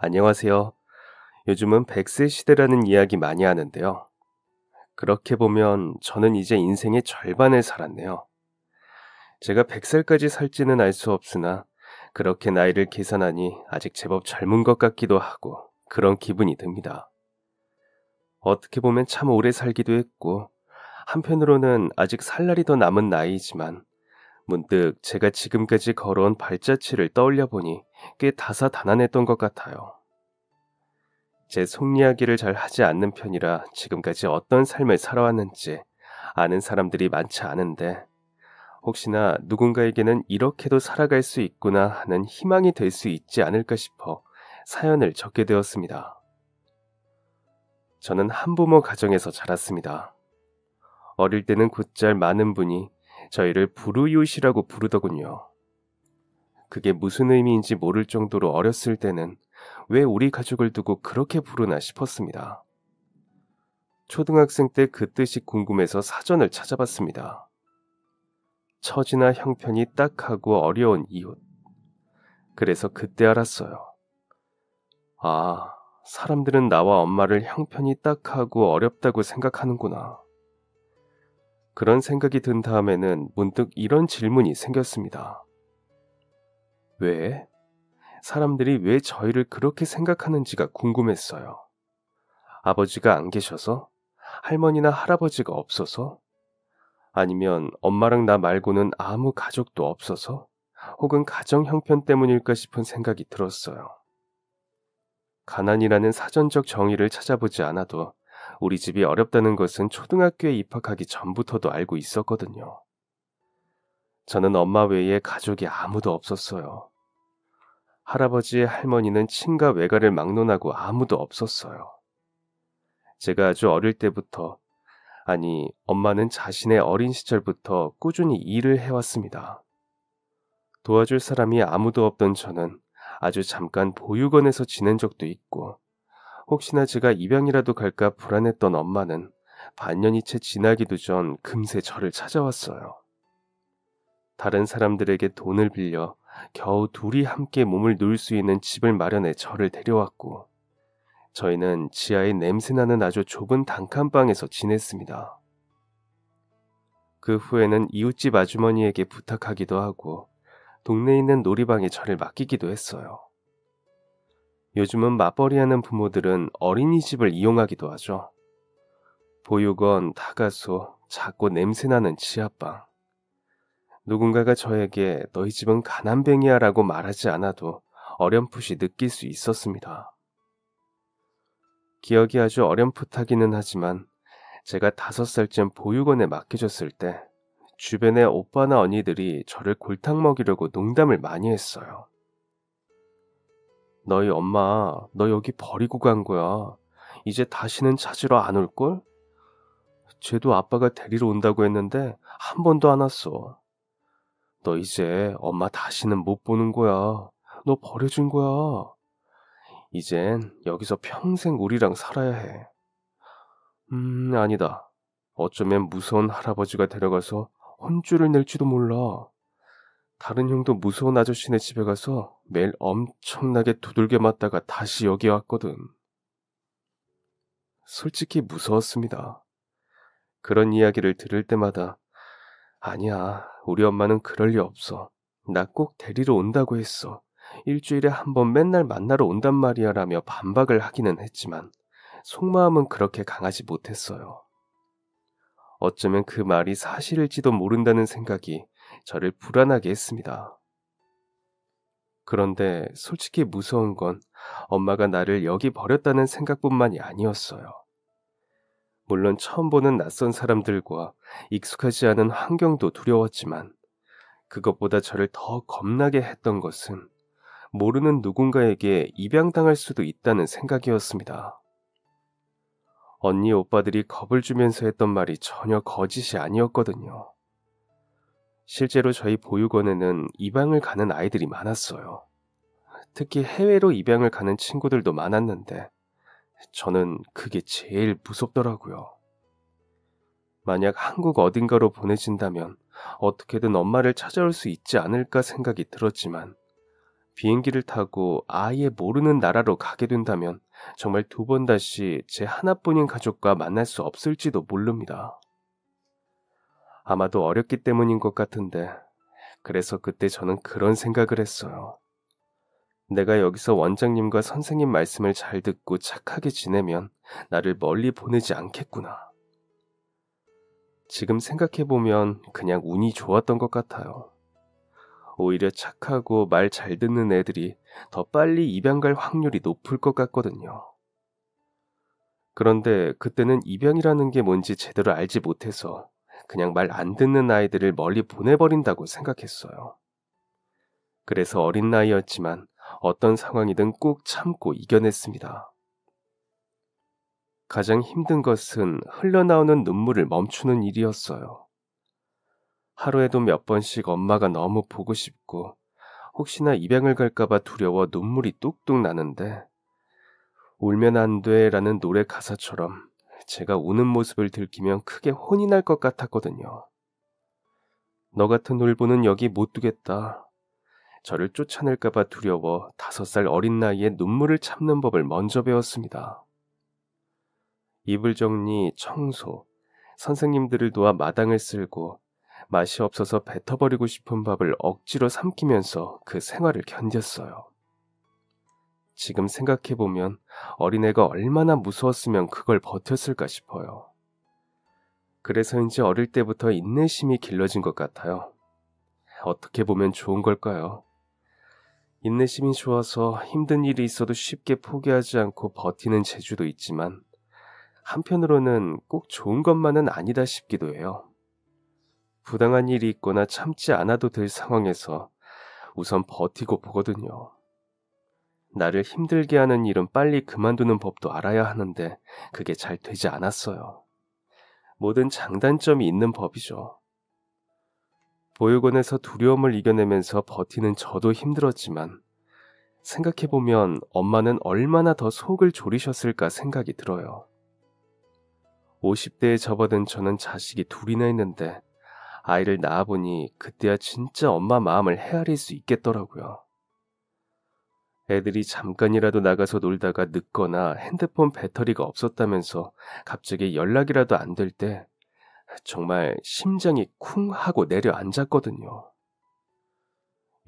안녕하세요. 요즘은 100세 시대라는 이야기 많이 하는데요. 그렇게 보면 저는 이제 인생의 절반을 살았네요. 제가 100살까지 살지는 알 수 없으나 그렇게 나이를 계산하니 아직 제법 젊은 것 같기도 하고 그런 기분이 듭니다. 어떻게 보면 참 오래 살기도 했고 한편으로는 아직 살 날이 더 남은 나이지만 문득 제가 지금까지 걸어온 발자취를 떠올려 보니 꽤 다사다난했던 것 같아요. 제 속 이야기를 잘 하지 않는 편이라 지금까지 어떤 삶을 살아왔는지 아는 사람들이 많지 않은데 혹시나 누군가에게는 이렇게도 살아갈 수 있구나 하는 희망이 될 수 있지 않을까 싶어 사연을 적게 되었습니다. 저는 한부모 가정에서 자랐습니다. 어릴 때는 곧잘 많은 분이 저희를 불우이웃이라고 부르더군요. 그게 무슨 의미인지 모를 정도로 어렸을 때는 왜 우리 가족을 두고 그렇게 부르나 싶었습니다. 초등학생 때 그 뜻이 궁금해서 사전을 찾아봤습니다. 처지나 형편이 딱하고 어려운 이웃. 그래서 그때 알았어요. 아, 사람들은 나와 엄마를 형편이 딱하고 어렵다고 생각하는구나. 그런 생각이 든 다음에는 문득 이런 질문이 생겼습니다. 왜? 사람들이 왜 저희를 그렇게 생각하는지가 궁금했어요. 아버지가 안 계셔서? 할머니나 할아버지가 없어서? 아니면 엄마랑 나 말고는 아무 가족도 없어서? 혹은 가정 형편 때문일까 싶은 생각이 들었어요. 가난이라는 사전적 정의를 찾아보지 않아도 우리 집이 어렵다는 것은 초등학교에 입학하기 전부터도 알고 있었거든요. 저는 엄마 외에 가족이 아무도 없었어요. 할아버지, 할머니는 친가 외가를 막론하고 아무도 없었어요. 제가 아주 어릴 때부터, 아니, 엄마는 자신의 어린 시절부터 꾸준히 일을 해왔습니다. 도와줄 사람이 아무도 없던 저는 아주 잠깐 보육원에서 지낸 적도 있고, 혹시나 제가 입양이라도 갈까 불안했던 엄마는 반년이 채 지나기도 전 금세 저를 찾아왔어요. 다른 사람들에게 돈을 빌려 겨우 둘이 함께 몸을 누울 수 있는 집을 마련해 저를 데려왔고, 저희는 지하에 냄새나는 아주 좁은 단칸방에서 지냈습니다. 그 후에는 이웃집 아주머니에게 부탁하기도 하고, 동네에 있는 놀이방에 저를 맡기기도 했어요. 요즘은 맞벌이하는 부모들은 어린이집을 이용하기도 하죠. 보육원, 타가소, 작고 냄새나는 지하방. 누군가가 저에게 너희 집은 가난뱅이야 라고 말하지 않아도 어렴풋이 느낄 수 있었습니다. 기억이 아주 어렴풋하기는 하지만 제가 5살쯤 보육원에 맡겨졌을 때 주변의 오빠나 언니들이 저를 골탕 먹이려고 농담을 많이 했어요. 너희 엄마, 너 여기 버리고 간 거야. 이제 다시는 찾으러 안 올걸? 쟤도 아빠가 데리러 온다고 했는데 한 번도 안 왔어. 너 이제 엄마 다시는 못 보는 거야. 너 버려진 거야. 이젠 여기서 평생 우리랑 살아야 해. 아니다. 어쩌면 무서운 할아버지가 데려가서 혼쭐을 낼지도 몰라. 다른 형도 무서운 아저씨네 집에 가서 매일 엄청나게 두들겨 맞다가 다시 여기 왔거든. 솔직히 무서웠습니다. 그런 이야기를 들을 때마다 아니야, 우리 엄마는 그럴 리 없어. 나 꼭 데리러 온다고 했어. 일주일에 한 번 맨날 만나러 온단 말이야 라며 반박을 하기는 했지만 속마음은 그렇게 강하지 못했어요. 어쩌면 그 말이 사실일지도 모른다는 생각이 저를 불안하게 했습니다. 그런데 솔직히 무서운 건 엄마가 나를 여기 버렸다는 생각뿐만이 아니었어요. 물론 처음 보는 낯선 사람들과 익숙하지 않은 환경도 두려웠지만 그것보다 저를 더 겁나게 했던 것은 모르는 누군가에게 입양당할 수도 있다는 생각이었습니다. 언니 오빠들이 겁을 주면서 했던 말이 전혀 거짓이 아니었거든요. 실제로 저희 보육원에는 입양을 가는 아이들이 많았어요. 특히 해외로 입양을 가는 친구들도 많았는데 저는 그게 제일 무섭더라고요. 만약 한국 어딘가로 보내진다면 어떻게든 엄마를 찾아올 수 있지 않을까 생각이 들었지만 비행기를 타고 아예 모르는 나라로 가게 된다면 정말 두 번 다시 제 하나뿐인 가족과 만날 수 없을지도 모릅니다. 아마도 어렸기 때문인 것 같은데, 그래서 그때 저는 그런 생각을 했어요. 내가 여기서 원장님과 선생님 말씀을 잘 듣고 착하게 지내면 나를 멀리 보내지 않겠구나. 지금 생각해보면 그냥 운이 좋았던 것 같아요. 오히려 착하고 말 잘 듣는 애들이 더 빨리 입양 갈 확률이 높을 것 같거든요. 그런데 그때는 입양이라는 게 뭔지 제대로 알지 못해서 그냥 말 안 듣는 아이들을 멀리 보내버린다고 생각했어요. 그래서 어린 나이였지만 어떤 상황이든 꼭 참고 이겨냈습니다. 가장 힘든 것은 흘러나오는 눈물을 멈추는 일이었어요. 하루에도 몇 번씩 엄마가 너무 보고 싶고 혹시나 입양을 갈까봐 두려워 눈물이 뚝뚝 나는데, 울면 안 돼라는 노래 가사처럼 제가 우는 모습을 들키면 크게 혼이 날 것 같았거든요. 너 같은 울보는 여기 못 두겠다. 저를 쫓아낼까봐 두려워 5살 어린 나이에 눈물을 참는 법을 먼저 배웠습니다. 이불 정리, 청소, 선생님들을 도와 마당을 쓸고 맛이 없어서 뱉어버리고 싶은 밥을 억지로 삼키면서 그 생활을 견뎠어요. 지금 생각해보면 어린애가 얼마나 무서웠으면 그걸 버텼을까 싶어요. 그래서인지 어릴 때부터 인내심이 길러진 것 같아요. 어떻게 보면 좋은 걸까요? 인내심이 좋아서 힘든 일이 있어도 쉽게 포기하지 않고 버티는 재주도 있지만, 한편으로는 꼭 좋은 것만은 아니다 싶기도 해요. 부당한 일이 있거나 참지 않아도 될 상황에서 우선 버티고 보거든요. 나를 힘들게 하는 일은 빨리 그만두는 법도 알아야 하는데 그게 잘 되지 않았어요. 모든 장단점이 있는 법이죠. 보육원에서 두려움을 이겨내면서 버티는 저도 힘들었지만, 생각해보면 엄마는 얼마나 더 속을 졸이셨을까 생각이 들어요. 50대에 접어든 저는 자식이 둘이나 있는데 아이를 낳아보니 그때야 진짜 엄마 마음을 헤아릴 수 있겠더라고요. 애들이 잠깐이라도 나가서 놀다가 늦거나 핸드폰 배터리가 없었다면서 갑자기 연락이라도 안 될 때 정말 심장이 쿵 하고 내려앉았거든요.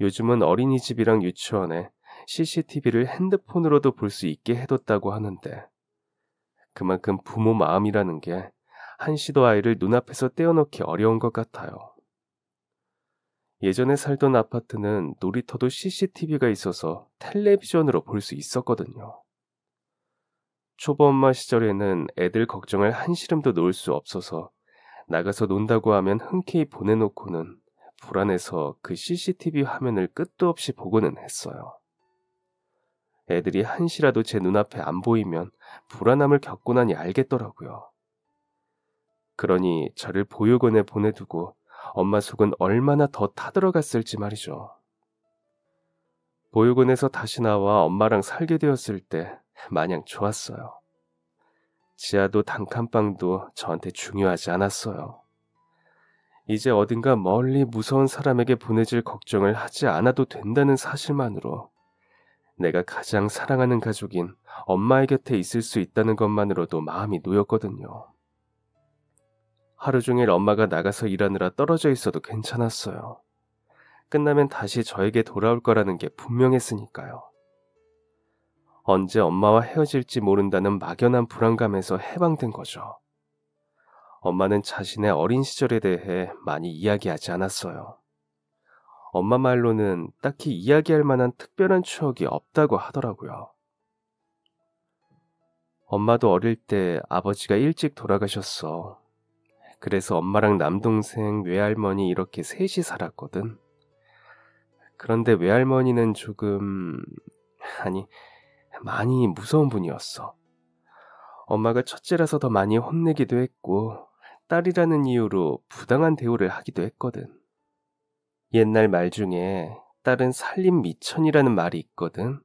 요즘은 어린이집이랑 유치원에 CCTV를 핸드폰으로도 볼 수 있게 해뒀다고 하는데, 그만큼 부모 마음이라는 게 한시도 아이를 눈앞에서 떼어놓기 어려운 것 같아요. 예전에 살던 아파트는 놀이터도 CCTV가 있어서 텔레비전으로 볼 수 있었거든요. 초보 엄마 시절에는 애들 걱정을 한시름도 놓을 수 없어서 나가서 논다고 하면 흔쾌히 보내놓고는 불안해서 그 CCTV 화면을 끝도 없이 보고는 했어요. 애들이 한시라도 제 눈앞에 안 보이면 불안함을 겪고 나니 알겠더라고요. 그러니 저를 보육원에 보내두고 엄마 속은 얼마나 더 타들어갔을지 말이죠. 보육원에서 다시 나와 엄마랑 살게 되었을 때 마냥 좋았어요. 지하도 단칸방도 저한테 중요하지 않았어요. 이제 어딘가 멀리 무서운 사람에게 보내질 걱정을 하지 않아도 된다는 사실만으로 내가 가장 사랑하는 가족인 엄마의 곁에 있을 수 있다는 것만으로도 마음이 놓였거든요. 하루 종일 엄마가 나가서 일하느라 떨어져 있어도 괜찮았어요. 끝나면 다시 저에게 돌아올 거라는 게 분명했으니까요. 언제 엄마와 헤어질지 모른다는 막연한 불안감에서 해방된 거죠. 엄마는 자신의 어린 시절에 대해 많이 이야기하지 않았어요. 엄마 말로는 딱히 이야기할 만한 특별한 추억이 없다고 하더라고요. 엄마도 어릴 때 아버지가 일찍 돌아가셨어. 그래서 엄마랑 남동생, 외할머니 이렇게 셋이 살았거든. 그런데 외할머니는 많이 무서운 분이었어. 엄마가 첫째라서 더 많이 혼내기도 했고, 딸이라는 이유로 부당한 대우를 하기도 했거든. 옛날 말 중에 딸은 살림 미천이라는 말이 있거든.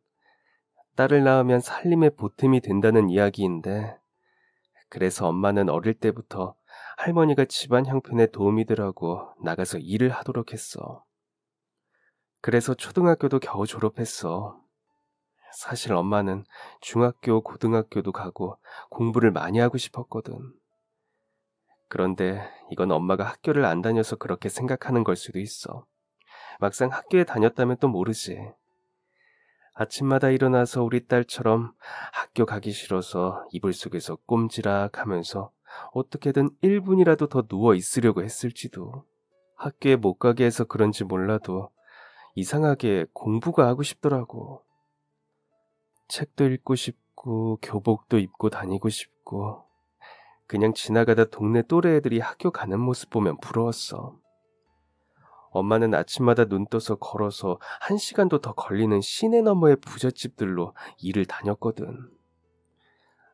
딸을 낳으면 살림의 보탬이 된다는 이야기인데, 그래서 엄마는 어릴 때부터 할머니가 집안 형편에 도움이 되라고 나가서 일을 하도록 했어. 그래서 초등학교도 겨우 졸업했어. 사실 엄마는 중학교, 고등학교도 가고 공부를 많이 하고 싶었거든. 그런데 이건 엄마가 학교를 안 다녀서 그렇게 생각하는 걸 수도 있어. 막상 학교에 다녔다면 또 모르지. 아침마다 일어나서 우리 딸처럼 학교 가기 싫어서 이불 속에서 꼼지락 하면서 어떻게든 1분이라도 더 누워 있으려고 했을지도. 학교에 못 가게 해서 그런지 몰라도 이상하게 공부가 하고 싶더라고. 책도 읽고 싶고 교복도 입고 다니고 싶고 그냥 지나가다 동네 또래 애들이 학교 가는 모습 보면 부러웠어. 엄마는 아침마다 눈 떠서 걸어서 1시간도 더 걸리는 시내 너머의 부잣집들로 일을 다녔거든.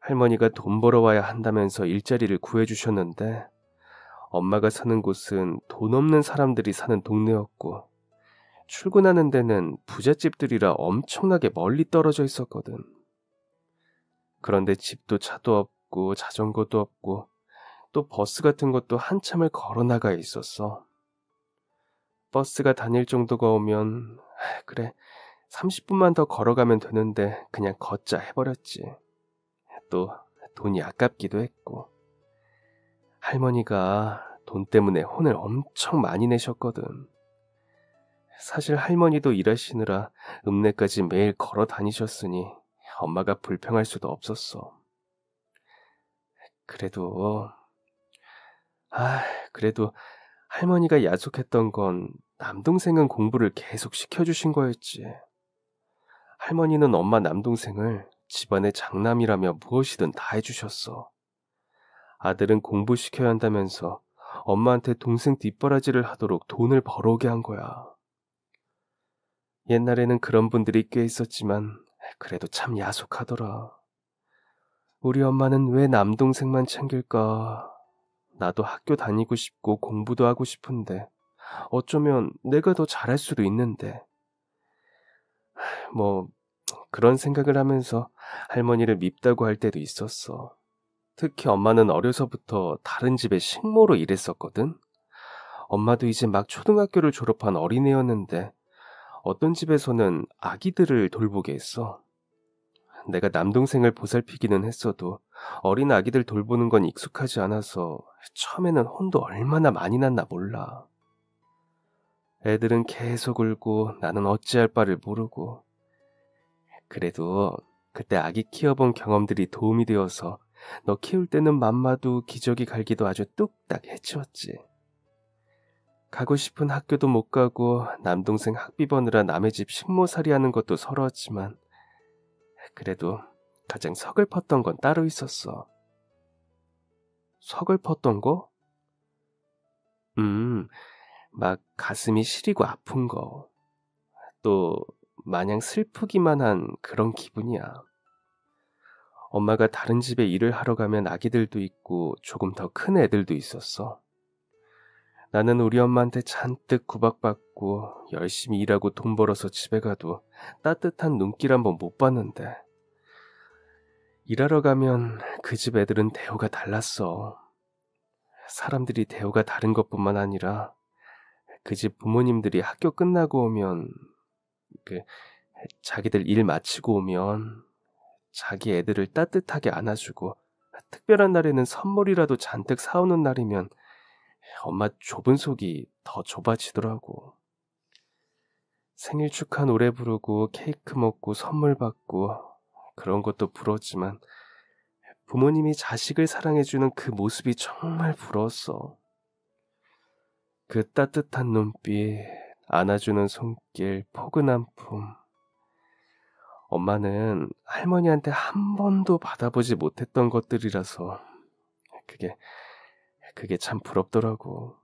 할머니가 돈 벌어와야 한다면서 일자리를 구해주셨는데 엄마가 사는 곳은 돈 없는 사람들이 사는 동네였고 출근하는 데는 부잣집들이라 엄청나게 멀리 떨어져 있었거든. 그런데 집도 차도 없고 자전거도 없고 또 버스 같은 것도 한참을 걸어 나가 있었어. 버스가 다닐 정도가 오면 그래 30분만 더 걸어가면 되는데 그냥 걷자 해버렸지. 또 돈이 아깝기도 했고. 할머니가 돈 때문에 혼을 엄청 많이 내셨거든. 사실 할머니도 일하시느라 읍내까지 매일 걸어 다니셨으니 엄마가 불평할 수도 없었어. 그래도 그래도 할머니가 약속했던 건 남동생은 공부를 계속 시켜주신 거였지. 할머니는 엄마 남동생을 집안의 장남이라며 무엇이든 다 해주셨어. 아들은 공부시켜야 한다면서 엄마한테 동생 뒷바라지를 하도록 돈을 벌어오게 한 거야. 옛날에는 그런 분들이 꽤 있었지만 그래도 참 야속하더라. 우리 엄마는 왜 남동생만 챙길까? 나도 학교 다니고 싶고 공부도 하고 싶은데 어쩌면 내가 더 잘할 수도 있는데. 뭐 그런 생각을 하면서 할머니를 밉다고 할 때도 있었어. 특히 엄마는 어려서부터 다른 집에 식모로 일했었거든. 엄마도 이제 막 초등학교를 졸업한 어린애였는데 어떤 집에서는 아기들을 돌보게 했어. 내가 남동생을 보살피기는 했어도 어린 아기들 돌보는 건 익숙하지 않아서 처음에는 혼도 얼마나 많이 났나 몰라. 애들은 계속 울고 나는 어찌할 바를 모르고. 그래도 그때 아기 키워본 경험들이 도움이 되어서 너 키울 때는 맘마도 기저귀 갈기도 아주 뚝딱 해치웠지. 가고 싶은 학교도 못 가고 남동생 학비 버느라 남의 집 식모살이 하는 것도 서러웠지만 그래도 가장 서글펐던 건 따로 있었어. 서글펐던 거? 막 가슴이 시리고 아픈 거. 또 마냥 슬프기만 한 그런 기분이야. 엄마가 다른 집에 일을 하러 가면 아기들도 있고 조금 더 큰 애들도 있었어. 나는 우리 엄마한테 잔뜩 구박받고 열심히 일하고 돈 벌어서 집에 가도 따뜻한 눈길 한번 못 봤는데 일하러 가면 그 집 애들은 대우가 달랐어. 사람들이 대우가 다른 것뿐만 아니라 그 집 부모님들이 학교 끝나고 오면 자기들 일 마치고 오면 자기 애들을 따뜻하게 안아주고 특별한 날에는 선물이라도 잔뜩 사오는 날이면 엄마 좁은 속이 더 좁아지더라고. 생일 축하 노래 부르고 케이크 먹고 선물 받고 그런 것도 부러웠지만 부모님이 자식을 사랑해주는 그 모습이 정말 부러웠어. 그 따뜻한 눈빛, 안아주는 손길, 포근한 품. 엄마는 할머니한테 한 번도 받아보지 못했던 것들이라서 그게 참 부럽더라고.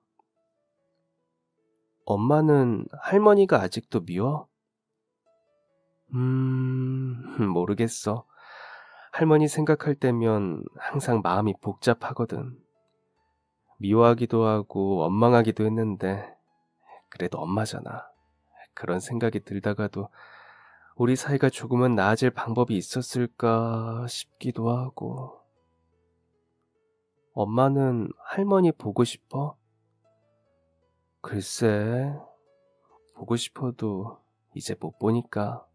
엄마는 할머니가 아직도 미워? 모르겠어. 할머니 생각할 때면 항상 마음이 복잡하거든. 미워하기도 하고 원망하기도 했는데 그래도 엄마잖아. 그런 생각이 들다가도 우리 사이가 조금은 나아질 방법이 있었을까 싶기도 하고. 엄마는 할머니 보고 싶어? 글쎄, 보고 싶어도 이제 못 보니까.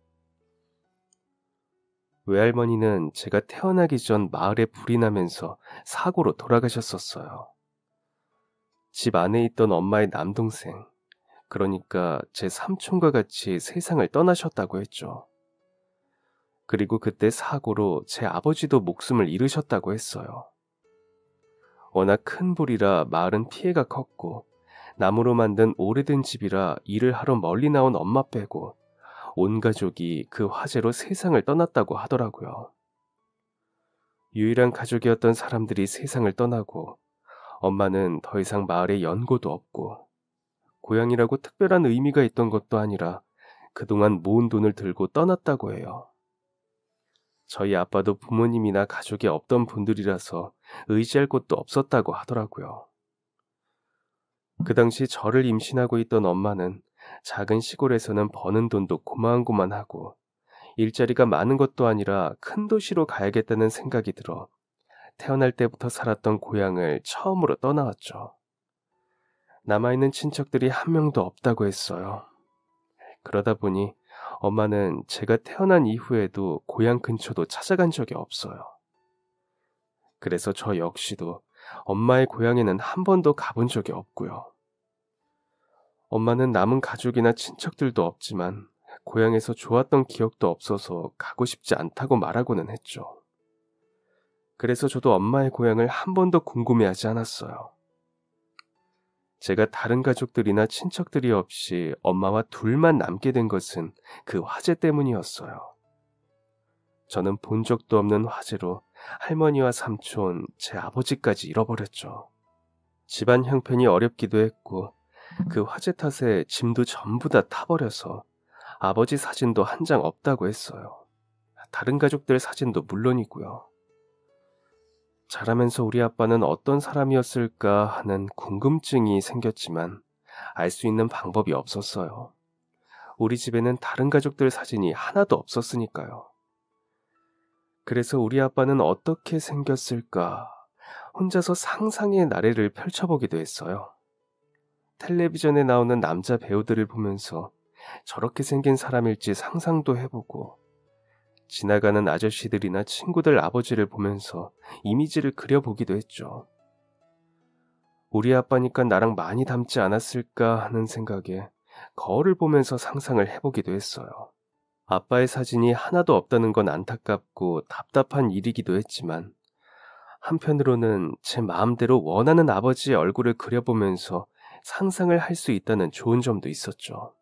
외할머니는 제가 태어나기 전 마을에 불이 나면서 사고로 돌아가셨었어요. 집 안에 있던 엄마의 남동생, 그러니까 제 삼촌과 같이 세상을 떠나셨다고 했죠. 그리고 그때 사고로 제 아버지도 목숨을 잃으셨다고 했어요. 워낙 큰 불이라 마을은 피해가 컸고 나무로 만든 오래된 집이라 일을 하러 멀리 나온 엄마 빼고 온 가족이 그 화재로 세상을 떠났다고 하더라고요. 유일한 가족이었던 사람들이 세상을 떠나고 엄마는 더 이상 마을에 연고도 없고 고향이라고 특별한 의미가 있던 것도 아니라 그동안 모은 돈을 들고 떠났다고 해요. 저희 아빠도 부모님이나 가족이 없던 분들이라서 의지할 곳도 없었다고 하더라고요. 그 당시 저를 임신하고 있던 엄마는 작은 시골에서는 버는 돈도 고만고만하고 일자리가 많은 것도 아니라 큰 도시로 가야겠다는 생각이 들어 태어날 때부터 살았던 고향을 처음으로 떠나왔죠. 남아있는 친척들이 한 명도 없다고 했어요. 그러다 보니 엄마는 제가 태어난 이후에도 고향 근처도 찾아간 적이 없어요. 그래서 저 역시도 엄마의 고향에는 한 번도 가본 적이 없고요. 엄마는 남은 가족이나 친척들도 없지만 고향에서 좋았던 기억도 없어서 가고 싶지 않다고 말하고는 했죠. 그래서 저도 엄마의 고향을 한 번도 궁금해하지 않았어요. 제가 다른 가족들이나 친척들이 없이 엄마와 둘만 남게 된 것은 그 화재 때문이었어요. 저는 본 적도 없는 화재로 할머니와 삼촌, 제 아버지까지 잃어버렸죠. 집안 형편이 어렵기도 했고 그 화재 탓에 짐도 전부 다 타버려서 아버지 사진도 한 장 없다고 했어요. 다른 가족들 사진도 물론이고요. 자라면서 우리 아빠는 어떤 사람이었을까 하는 궁금증이 생겼지만 알 수 있는 방법이 없었어요. 우리 집에는 다른 가족들 사진이 하나도 없었으니까요. 그래서 우리 아빠는 어떻게 생겼을까 혼자서 상상의 나래를 펼쳐보기도 했어요. 텔레비전에 나오는 남자 배우들을 보면서 저렇게 생긴 사람일지 상상도 해보고 지나가는 아저씨들이나 친구들 아버지를 보면서 이미지를 그려보기도 했죠. 우리 아빠니까 나랑 많이 닮지 않았을까 하는 생각에 거울을 보면서 상상을 해보기도 했어요. 아빠의 사진이 하나도 없다는 건 안타깝고 답답한 일이기도 했지만 한편으로는 제 마음대로 원하는 아버지의 얼굴을 그려보면서 상상을 할 수 있다는 좋은 점도 있었죠.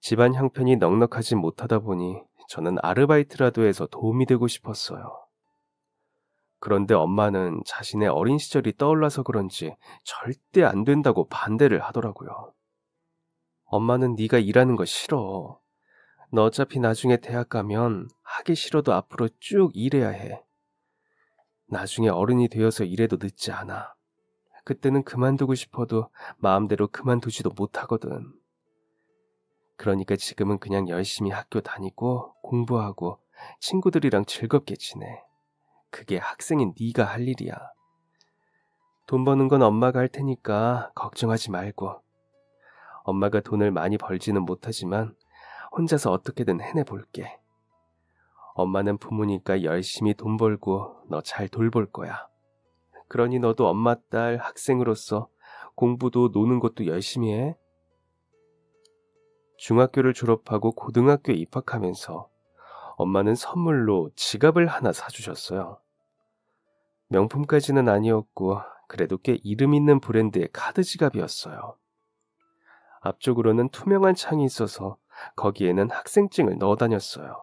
집안 형편이 넉넉하지 못하다 보니 저는 아르바이트라도 해서 도움이 되고 싶었어요. 그런데 엄마는 자신의 어린 시절이 떠올라서 그런지 절대 안 된다고 반대를 하더라고요. 엄마는 네가 일하는 거 싫어. 너 어차피 나중에 대학 가면 하기 싫어도 앞으로 쭉 일해야 해. 나중에 어른이 되어서 일해도 늦지 않아. 그때는 그만두고 싶어도 마음대로 그만두지도 못하거든. 그러니까 지금은 그냥 열심히 학교 다니고 공부하고 친구들이랑 즐겁게 지내. 그게 학생인 네가 할 일이야. 돈 버는 건 엄마가 할 테니까 걱정하지 말고. 엄마가 돈을 많이 벌지는 못하지만 혼자서 어떻게든 해내볼게. 엄마는 부모니까 열심히 돈 벌고 너 잘 돌볼 거야. 그러니 너도 엄마 딸 학생으로서 공부도 노는 것도 열심히 해. 중학교를 졸업하고 고등학교에 입학하면서 엄마는 선물로 지갑을 하나 사주셨어요. 명품까지는 아니었고 그래도 꽤 이름 있는 브랜드의 카드 지갑이었어요. 앞쪽으로는 투명한 창이 있어서 거기에는 학생증을 넣어 다녔어요.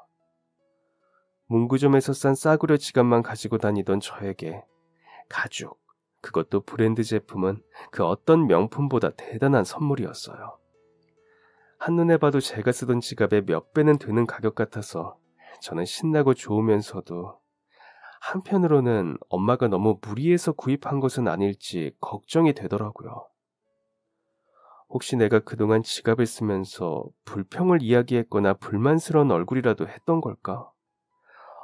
문구점에서 싼 싸구려 지갑만 가지고 다니던 저에게 가죽, 그것도 브랜드 제품은 그 어떤 명품보다 대단한 선물이었어요. 한눈에 봐도 제가 쓰던 지갑의 몇 배는 되는 가격 같아서 저는 신나고 좋으면서도 한편으로는 엄마가 너무 무리해서 구입한 것은 아닐지 걱정이 되더라고요. 혹시 내가 그동안 지갑을 쓰면서 불평을 이야기했거나 불만스러운 얼굴이라도 했던 걸까?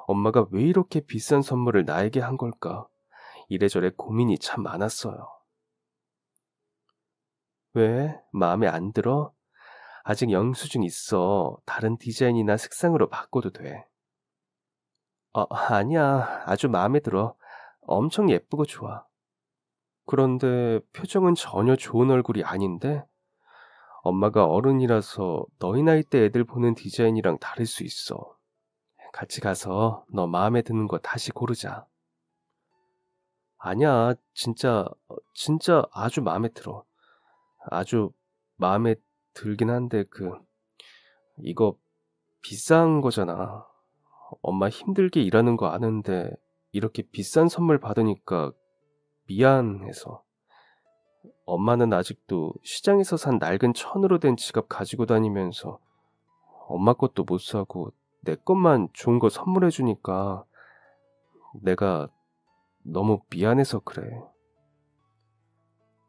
엄마가 왜 이렇게 비싼 선물을 나에게 한 걸까? 이래저래 고민이 참 많았어요. 왜? 마음에 안 들어? 아직 영수증 있어. 다른 디자인이나 색상으로 바꿔도 돼. 아니야. 아주 마음에 들어. 엄청 예쁘고 좋아. 그런데 표정은 전혀 좋은 얼굴이 아닌데? 엄마가 어른이라서 너희 나이 때 애들 보는 디자인이랑 다를 수 있어. 같이 가서 너 마음에 드는 거 다시 고르자. 아니야. 진짜 아주 마음에 들어. 아주 마음에 들긴 한데 이거 비싼 거잖아. 엄마 힘들게 일하는 거 아는데 이렇게 비싼 선물 받으니까 미안해서. 엄마는 아직도 시장에서 산 낡은 천으로 된 지갑 가지고 다니면서 엄마 것도 못 사고 내 것만 좋은 거 선물해 주니까 내가 너무 미안해서 그래.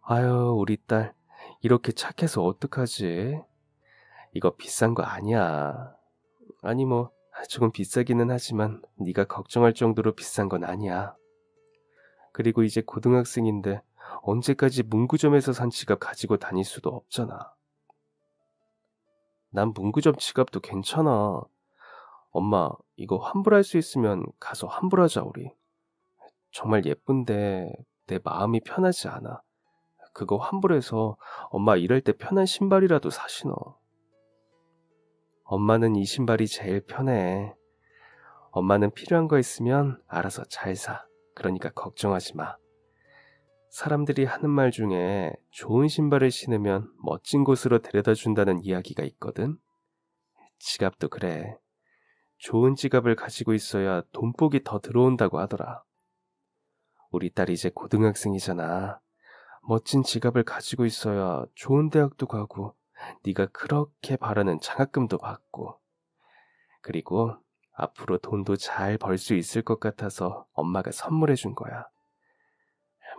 아유, 우리 딸 이렇게 착해서 어떡하지? 이거 비싼 거 아니야. 아니 뭐 조금 비싸기는 하지만 네가 걱정할 정도로 비싼 건 아니야. 그리고 이제 고등학생인데 언제까지 문구점에서 산 지갑 가지고 다닐 수도 없잖아. 난 문구점 지갑도 괜찮아. 엄마, 이거 환불할 수 있으면 가서 환불하자, 우리. 정말 예쁜데 내 마음이 편하지 않아. 그거 환불해서 엄마 일할 때 편한 신발이라도 사 신어. 엄마는 이 신발이 제일 편해. 엄마는 필요한 거 있으면 알아서 잘 사. 그러니까 걱정하지 마. 사람들이 하는 말 중에 좋은 신발을 신으면 멋진 곳으로 데려다 준다는 이야기가 있거든. 지갑도 그래. 좋은 지갑을 가지고 있어야 돈복이 더 들어온다고 하더라. 우리 딸이 이제 고등학생이잖아. 멋진 지갑을 가지고 있어야 좋은 대학도 가고 네가 그렇게 바라는 장학금도 받고 그리고 앞으로 돈도 잘 벌 수 있을 것 같아서 엄마가 선물해 준 거야.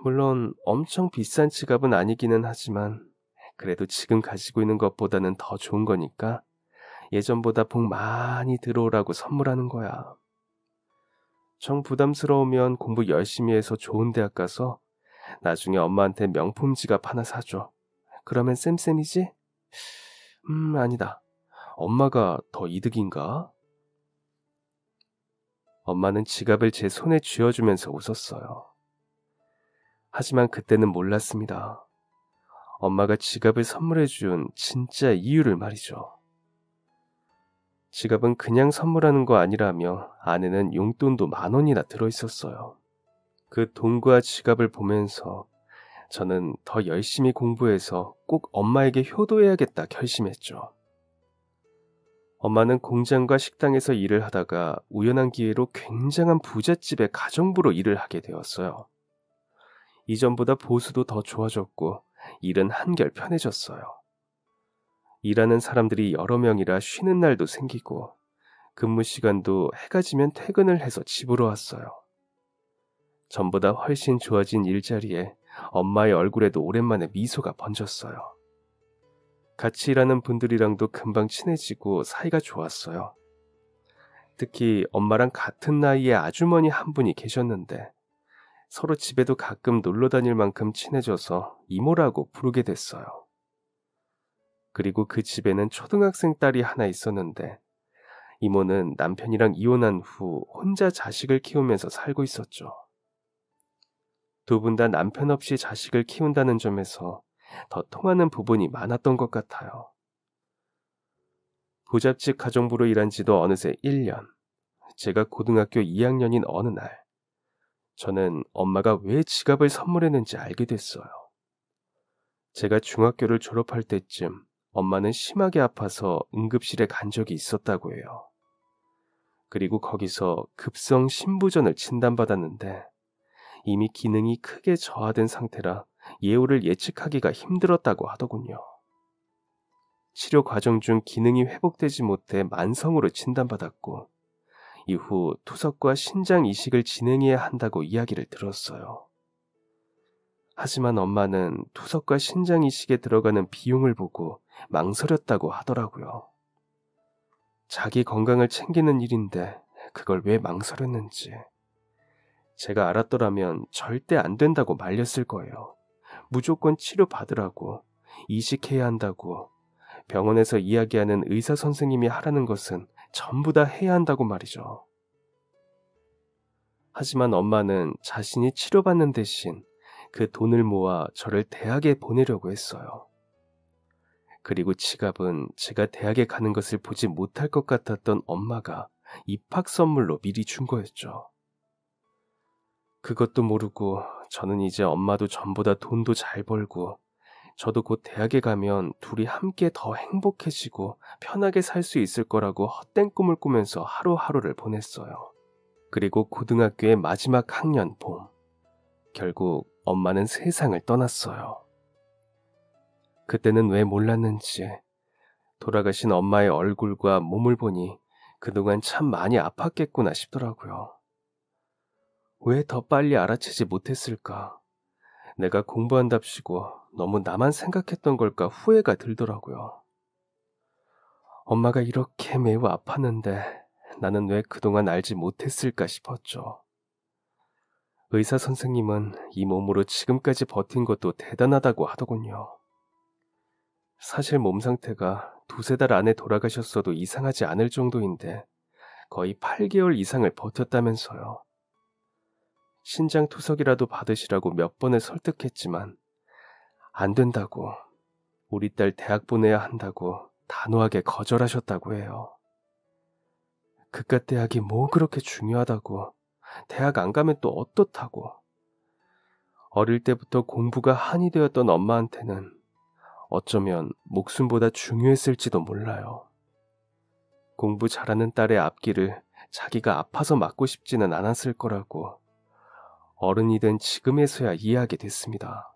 물론 엄청 비싼 지갑은 아니기는 하지만 그래도 지금 가지고 있는 것보다는 더 좋은 거니까 예전보다 복 많이 들어오라고 선물하는 거야. 정 부담스러우면 공부 열심히 해서 좋은 대학 가서 나중에 엄마한테 명품 지갑 하나 사줘. 그러면 쌤쌤이지? 아니다. 엄마가 더 이득인가? 엄마는 지갑을 제 손에 쥐어주면서 웃었어요. 하지만 그때는 몰랐습니다. 엄마가 지갑을 선물해준 진짜 이유를 말이죠. 지갑은 그냥 선물하는 거 아니라며 안에는 용돈도 10,000원이나 들어있었어요. 그 돈과 지갑을 보면서 저는 더 열심히 공부해서 꼭 엄마에게 효도해야겠다 결심했죠. 엄마는 공장과 식당에서 일을 하다가 우연한 기회로 굉장한 부잣집의 가정부로 일을 하게 되었어요. 이전보다 보수도 더 좋아졌고 일은 한결 편해졌어요. 일하는 사람들이 여러 명이라 쉬는 날도 생기고 근무 시간도 해가 지면 퇴근을 해서 집으로 왔어요. 전보다 훨씬 좋아진 일자리에 엄마의 얼굴에도 오랜만에 미소가 번졌어요. 같이 일하는 분들이랑도 금방 친해지고 사이가 좋았어요. 특히 엄마랑 같은 나이의 아주머니 한 분이 계셨는데 서로 집에도 가끔 놀러 다닐 만큼 친해져서 이모라고 부르게 됐어요. 그리고 그 집에는 초등학생 딸이 하나 있었는데 이모는 남편이랑 이혼한 후 혼자 자식을 키우면서 살고 있었죠. 두 분 다 남편 없이 자식을 키운다는 점에서 더 통하는 부분이 많았던 것 같아요. 부잣집 가정부로 일한 지도 어느새 1년. 제가 고등학교 2학년인 어느 날, 저는 엄마가 왜 지갑을 선물했는지 알게 됐어요. 제가 중학교를 졸업할 때쯤 엄마는 심하게 아파서 응급실에 간 적이 있었다고 해요. 그리고 거기서 급성 심부전을 진단받았는데 이미 기능이 크게 저하된 상태라 예후를 예측하기가 힘들었다고 하더군요. 치료 과정 중 기능이 회복되지 못해 만성으로 진단받았고 이후 투석과 신장 이식을 진행해야 한다고 이야기를 들었어요. 하지만 엄마는 투석과 신장 이식에 들어가는 비용을 보고 망설였다고 하더라고요. 자기 건강을 챙기는 일인데 그걸 왜 망설였는지. 제가 알았더라면 절대 안 된다고 말렸을 거예요. 무조건 치료받으라고, 이식해야 한다고, 병원에서 이야기하는 의사 선생님이 하라는 것은 전부 다 해야 한다고 말이죠. 하지만 엄마는 자신이 치료받는 대신 그 돈을 모아 저를 대학에 보내려고 했어요. 그리고 지갑은 제가 대학에 가는 것을 보지 못할 것 같았던 엄마가 입학 선물로 미리 준 거였죠. 그것도 모르고 저는 이제 엄마도 전보다 돈도 잘 벌고 저도 곧 대학에 가면 둘이 함께 더 행복해지고 편하게 살 수 있을 거라고 헛된 꿈을 꾸면서 하루하루를 보냈어요. 그리고 고등학교의 마지막 학년 봄, 결국 엄마는 세상을 떠났어요. 그때는 왜 몰랐는지 돌아가신 엄마의 얼굴과 몸을 보니 그동안 참 많이 아팠겠구나 싶더라고요. 왜 더 빨리 알아채지 못했을까? 내가 공부한답시고 너무 나만 생각했던 걸까 후회가 들더라고요. 엄마가 이렇게 매우 아팠는데 나는 왜 그동안 알지 못했을까 싶었죠. 의사 선생님은 이 몸으로 지금까지 버틴 것도 대단하다고 하더군요. 사실 몸 상태가 두세 달 안에 돌아가셨어도 이상하지 않을 정도인데 거의 8개월 이상을 버텼다면서요. 신장 투석이라도 받으시라고 몇 번을 설득했지만 안 된다고, 우리 딸 대학 보내야 한다고 단호하게 거절하셨다고 해요. 그깟 대학이 뭐 그렇게 중요하다고, 대학 안 가면 또 어떻다고. 어릴 때부터 공부가 한이 되었던 엄마한테는 어쩌면 목숨보다 중요했을지도 몰라요. 공부 잘하는 딸의 앞길을 자기가 아파서 막고 싶지는 않았을 거라고 어른이 된 지금에서야 이해하게 됐습니다.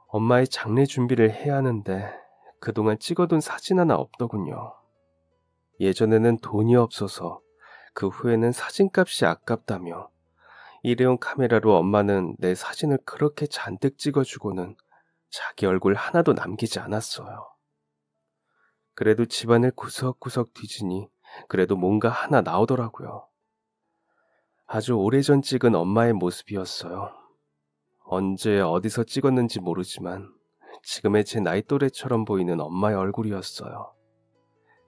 엄마의 장례 준비를 해야 하는데 그동안 찍어둔 사진 하나 없더군요. 예전에는 돈이 없어서 그 후에는 사진값이 아깝다며 일회용 카메라로 엄마는 내 사진을 그렇게 잔뜩 찍어주고는 자기 얼굴 하나도 남기지 않았어요. 그래도 집안을 구석구석 뒤지니 그래도 뭔가 하나 나오더라고요. 아주 오래전 찍은 엄마의 모습이었어요. 언제 어디서 찍었는지 모르지만 지금의 제 나이 또래처럼 보이는 엄마의 얼굴이었어요.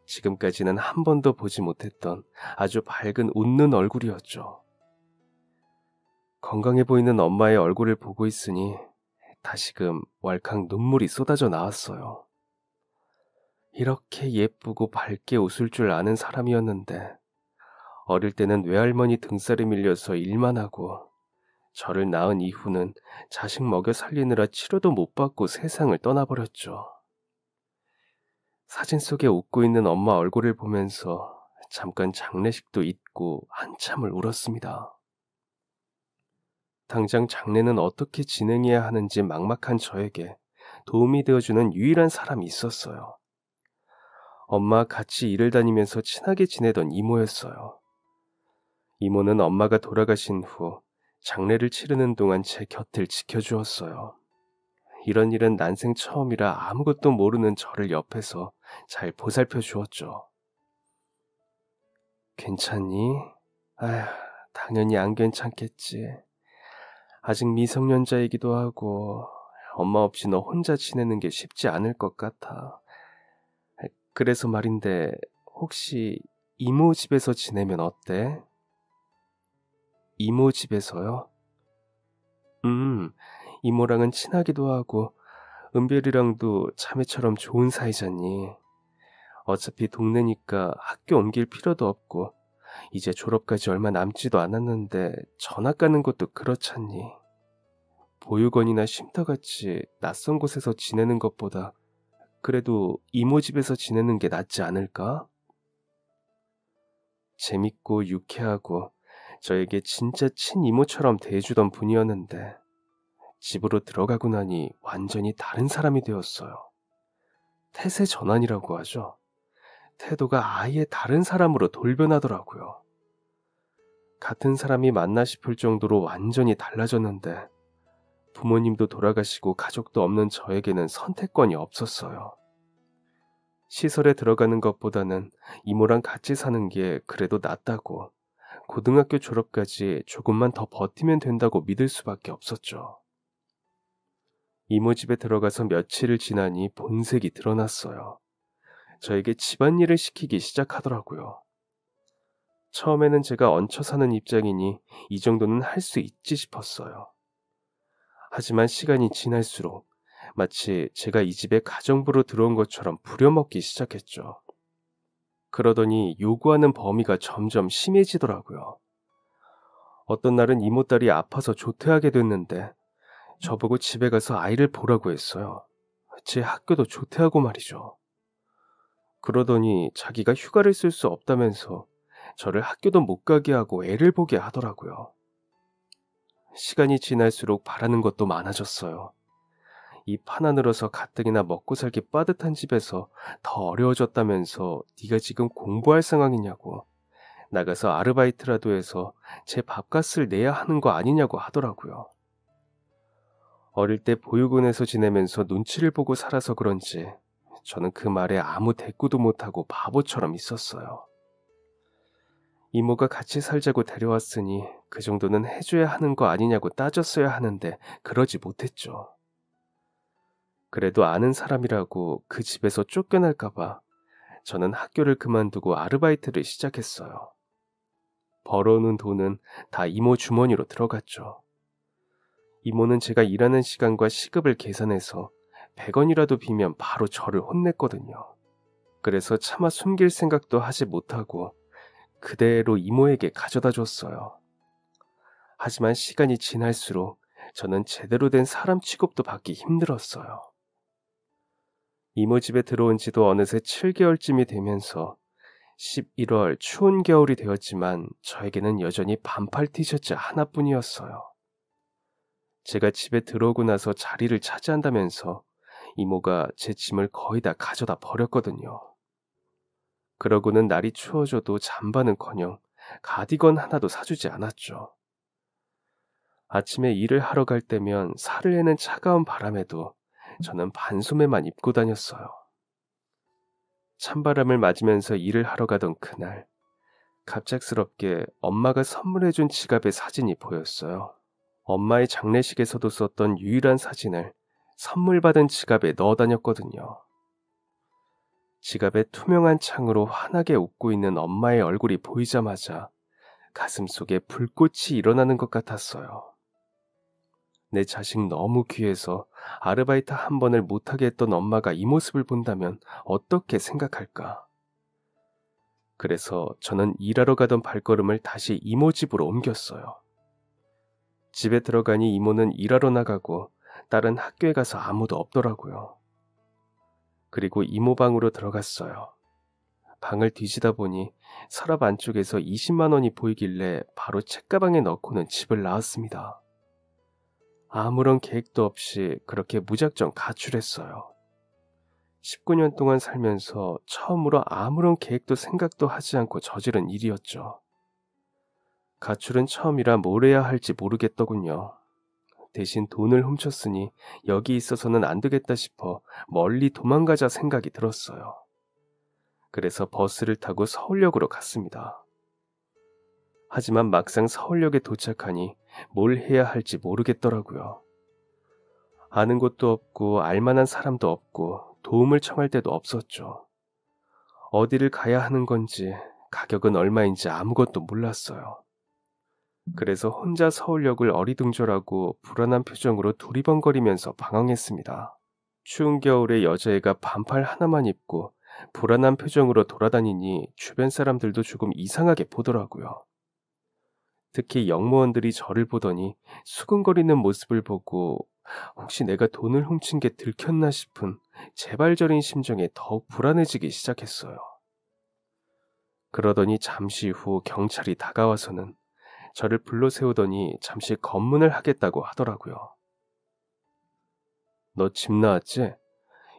지금까지는 한 번도 보지 못했던 아주 밝은 웃는 얼굴이었죠. 건강해 보이는 엄마의 얼굴을 보고 있으니 다시금 왈칵 눈물이 쏟아져 나왔어요. 이렇게 예쁘고 밝게 웃을 줄 아는 사람이었는데 어릴 때는 외할머니 등살에 밀려서 일만 하고 저를 낳은 이후는 자식 먹여 살리느라 치료도 못 받고 세상을 떠나버렸죠. 사진 속에 웃고 있는 엄마 얼굴을 보면서 잠깐 장례식도 잊고 한참을 울었습니다. 당장 장례는 어떻게 진행해야 하는지 막막한 저에게 도움이 되어주는 유일한 사람이 있었어요. 엄마 같이 일을 다니면서 친하게 지내던 이모였어요. 이모는 엄마가 돌아가신 후 장례를 치르는 동안 제 곁을 지켜주었어요. 이런 일은 난생 처음이라 아무것도 모르는 저를 옆에서 잘 보살펴 주었죠. 괜찮니? 아휴, 당연히 안 괜찮겠지. 아직 미성년자이기도 하고 엄마 없이 너 혼자 지내는 게 쉽지 않을 것 같아. 그래서 말인데 혹시 이모 집에서 지내면 어때? 이모 집에서요? 이모랑은 친하기도 하고 은별이랑도 자매처럼 좋은 사이잖니. 어차피 동네니까 학교 옮길 필요도 없고 이제 졸업까지 얼마 남지도 않았는데 전학 가는 것도 그렇잖니. 보육원이나 쉼터같이 낯선 곳에서 지내는 것보다 그래도 이모 집에서 지내는 게 낫지 않을까? 재밌고 유쾌하고 저에게 진짜 친이모처럼 대해주던 분이었는데 집으로 들어가고 나니 완전히 다른 사람이 되었어요. 태세 전환이라고 하죠. 태도가 아예 다른 사람으로 돌변하더라고요. 같은 사람이 맞나 싶을 정도로 완전히 달라졌는데 부모님도 돌아가시고 가족도 없는 저에게는 선택권이 없었어요. 시설에 들어가는 것보다는 이모랑 같이 사는 게 그래도 낫다고, 고등학교 졸업까지 조금만 더 버티면 된다고 믿을 수밖에 없었죠. 이모 집에 들어가서 며칠을 지나니 본색이 드러났어요. 저에게 집안일을 시키기 시작하더라고요. 처음에는 제가 얹혀 사는 입장이니 이 정도는 할 수 있지 싶었어요. 하지만 시간이 지날수록 마치 제가 이 집에 가정부로 들어온 것처럼 부려먹기 시작했죠. 그러더니 요구하는 범위가 점점 심해지더라고요. 어떤 날은 이모딸이 아파서 조퇴하게 됐는데 저보고 집에 가서 아이를 보라고 했어요. 제 학교도 조퇴하고 말이죠. 그러더니 자기가 휴가를 쓸 수 없다면서 저를 학교도 못 가게 하고 애를 보게 하더라고요. 시간이 지날수록 바라는 것도 많아졌어요. 입 하나 늘어서 가뜩이나 먹고 살기 빠듯한 집에서 더 어려워졌다면서 네가 지금 공부할 상황이냐고, 나가서 아르바이트라도 해서 제 밥값을 내야 하는 거 아니냐고 하더라고요. 어릴 때 보육원에서 지내면서 눈치를 보고 살아서 그런지 저는 그 말에 아무 대꾸도 못하고 바보처럼 있었어요. 이모가 같이 살자고 데려왔으니 그 정도는 해줘야 하는 거 아니냐고 따졌어야 하는데 그러지 못했죠. 그래도 아는 사람이라고 그 집에서 쫓겨날까봐 저는 학교를 그만두고 아르바이트를 시작했어요. 벌어오는 돈은 다 이모 주머니로 들어갔죠. 이모는 제가 일하는 시간과 시급을 계산해서 100원이라도 비면 바로 저를 혼냈거든요. 그래서 차마 숨길 생각도 하지 못하고 그대로 이모에게 가져다 줬어요. 하지만 시간이 지날수록 저는 제대로 된 사람 취급도 받기 힘들었어요. 이모 집에 들어온 지도 어느새 7개월쯤이 되면서 11월 추운 겨울이 되었지만 저에게는 여전히 반팔 티셔츠 하나뿐이었어요. 제가 집에 들어오고 나서 자리를 차지한다면서 이모가 제 짐을 거의 다 가져다 버렸거든요. 그러고는 날이 추워져도 잠바는커녕 가디건 하나도 사주지 않았죠. 아침에 일을 하러 갈 때면 살을 내는 차가운 바람에도 저는 반소매만 입고 다녔어요. 찬바람을 맞으면서 일을 하러 가던 그날, 갑작스럽게 엄마가 선물해준 지갑의 사진이 보였어요. 엄마의 장례식에서도 썼던 유일한 사진을 선물 받은 지갑에 넣어 다녔거든요. 지갑에 투명한 창으로 환하게 웃고 있는 엄마의 얼굴이 보이자마자 가슴속에 불꽃이 일어나는 것 같았어요. 내 자식 너무 귀해서 아르바이트 한 번을 못하게 했던 엄마가 이 모습을 본다면 어떻게 생각할까? 그래서 저는 일하러 가던 발걸음을 다시 이모 집으로 옮겼어요. 집에 들어가니 이모는 일하러 나가고 딸은 학교에 가서 아무도 없더라고요. 그리고 이모 방으로 들어갔어요. 방을 뒤지다 보니 서랍 안쪽에서 20만 원이 보이길래 바로 책가방에 넣고는 집을 나왔습니다. 아무런 계획도 없이 그렇게 무작정 가출했어요. 19년 동안 살면서 처음으로 아무런 계획도 생각도 하지 않고 저지른 일이었죠. 가출은 처음이라 뭘 해야 할지 모르겠더군요. 대신 돈을 훔쳤으니 여기 있어서는 안 되겠다 싶어 멀리 도망가자 생각이 들었어요. 그래서 버스를 타고 서울역으로 갔습니다. 하지만 막상 서울역에 도착하니 뭘 해야 할지 모르겠더라고요. 아는 곳도 없고 알만한 사람도 없고 도움을 청할 데도 없었죠. 어디를 가야 하는 건지 가격은 얼마인지 아무것도 몰랐어요. 그래서 혼자 서울역을 어리둥절하고 불안한 표정으로 두리번거리면서 방황했습니다. 추운 겨울에 여자애가 반팔 하나만 입고 불안한 표정으로 돌아다니니 주변 사람들도 조금 이상하게 보더라고요. 특히 영무원들이 저를 보더니 수근거리는 모습을 보고 혹시 내가 돈을 훔친 게 들켰나 싶은 재발절인 심정에 더욱 불안해지기 시작했어요. 그러더니 잠시 후 경찰이 다가와서는 저를 불러 세우더니 잠시 검문을 하겠다고 하더라고요. 너 집 나왔지?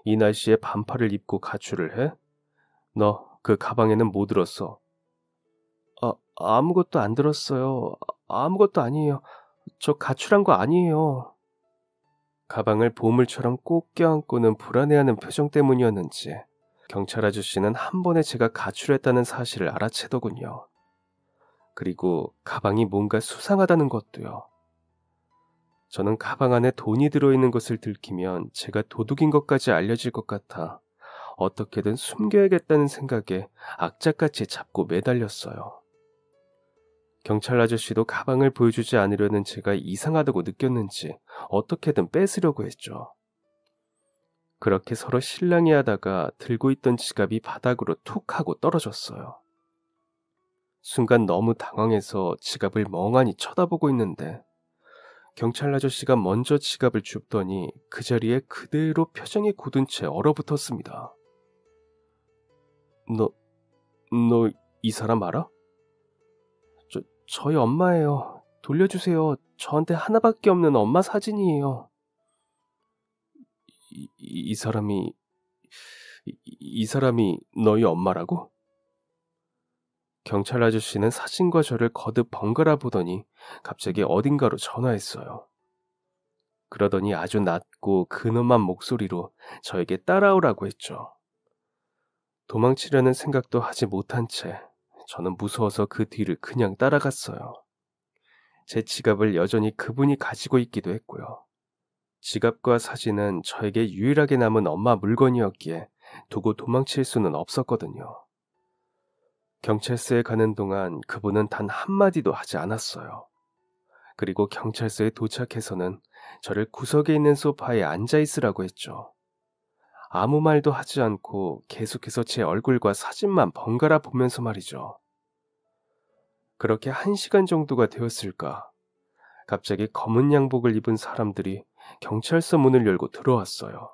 이 날씨에 반팔을 입고 가출을 해? 너 그 가방에는 뭐 들었어? 아무것도 안 들었어요. 아무것도 아니에요. 저 가출한 거 아니에요. 가방을 보물처럼 꼭 껴안고는 불안해하는 표정 때문이었는지 경찰 아저씨는 한 번에 제가 가출했다는 사실을 알아채더군요. 그리고 가방이 뭔가 수상하다는 것도요. 저는 가방 안에 돈이 들어있는 것을 들키면 제가 도둑인 것까지 알려질 것 같아 어떻게든 숨겨야겠다는 생각에 악착같이 잡고 매달렸어요. 경찰 아저씨도 가방을 보여주지 않으려는 제가 이상하다고 느꼈는지 어떻게든 뺏으려고 했죠. 그렇게 서로 실랑이 하다가 들고 있던 지갑이 바닥으로 툭 하고 떨어졌어요. 순간 너무 당황해서 지갑을 멍하니 쳐다보고 있는데 경찰 아저씨가 먼저 지갑을 줍더니 그 자리에 그대로 표정이 굳은 채 얼어붙었습니다. 너 이 사람 알아? 저희 엄마예요. 돌려주세요. 저한테 하나밖에 없는 엄마 사진이에요. 이 사람이 너희 엄마라고? 경찰 아저씨는 사진과 저를 거듭 번갈아 보더니 갑자기 어딘가로 전화했어요. 그러더니 아주 낮고 근엄한 목소리로 저에게 따라오라고 했죠. 도망치려는 생각도 하지 못한 채 저는 무서워서 그 뒤를 그냥 따라갔어요. 제 지갑을 여전히 그분이 가지고 있기도 했고요. 지갑과 사진은 저에게 유일하게 남은 엄마 물건이었기에 두고 도망칠 수는 없었거든요. 경찰서에 가는 동안 그분은 단 한마디도 하지 않았어요. 그리고 경찰서에 도착해서는 저를 구석에 있는 소파에 앉아 있으라고 했죠. 아무 말도 하지 않고 계속해서 제 얼굴과 사진만 번갈아 보면서 말이죠. 그렇게 1시간 정도가 되었을까? 갑자기 검은 양복을 입은 사람들이 경찰서 문을 열고 들어왔어요.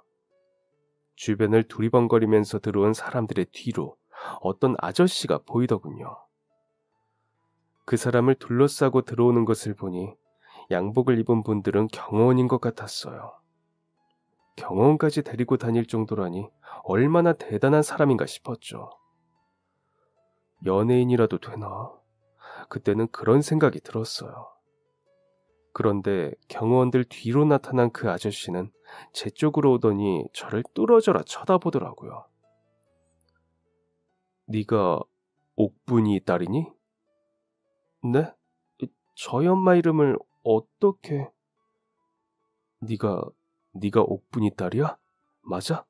주변을 두리번거리면서 들어온 사람들의 뒤로 어떤 아저씨가 보이더군요. 그 사람을 둘러싸고 들어오는 것을 보니 양복을 입은 분들은 경호원인 것 같았어요. 경호원까지 데리고 다닐 정도라니 얼마나 대단한 사람인가 싶었죠. 연예인이라도 되나? 그때는 그런 생각이 들었어요. 그런데 경호원들 뒤로 나타난 그 아저씨는 제 쪽으로 오더니 저를 뚫어져라 쳐다보더라고요. 네가 옥분이 딸이니? 네? 저희 엄마 이름을 어떻게... 네가 옥분이 딸이야? 맞아?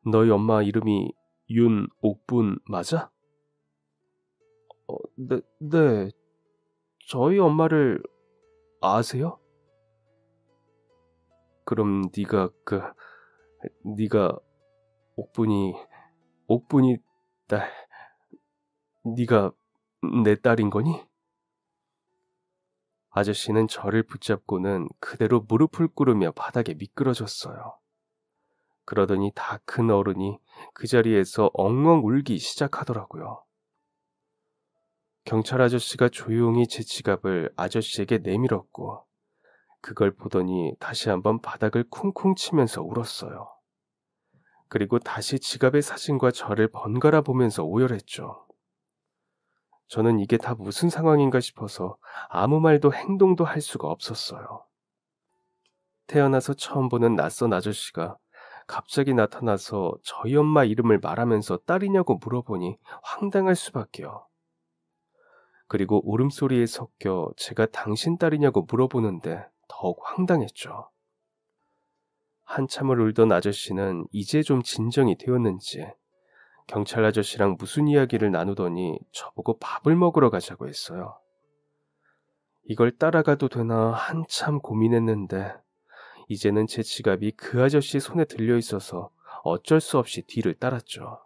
너희 엄마 이름이 윤옥분 맞아? 네. 저희 엄마를 아세요? 그럼 네가 옥분이 딸, 네가 내 딸인 거니? 아저씨는 저를 붙잡고는 그대로 무릎을 꿇으며 바닥에 미끄러졌어요. 그러더니 다 큰 어른이 그 자리에서 엉엉 울기 시작하더라고요. 경찰 아저씨가 조용히 제 지갑을 아저씨에게 내밀었고 그걸 보더니 다시 한번 바닥을 쿵쿵 치면서 울었어요. 그리고 다시 지갑의 사진과 저를 번갈아 보면서 오열했죠. 저는 이게 다 무슨 상황인가 싶어서 아무 말도 행동도 할 수가 없었어요. 태어나서 처음 보는 낯선 아저씨가 갑자기 나타나서 저희 엄마 이름을 말하면서 딸이냐고 물어보니 황당할 수밖에요. 그리고 울음소리에 섞여 제가 당신 딸이냐고 물어보는데 더욱 황당했죠. 한참을 울던 아저씨는 이제 좀 진정이 되었는지 경찰 아저씨랑 무슨 이야기를 나누더니 저보고 밥을 먹으러 가자고 했어요. 이걸 따라가도 되나 한참 고민했는데 이제는 제 지갑이 그 아저씨 손에 들려 있어서 어쩔 수 없이 뒤를 따랐죠.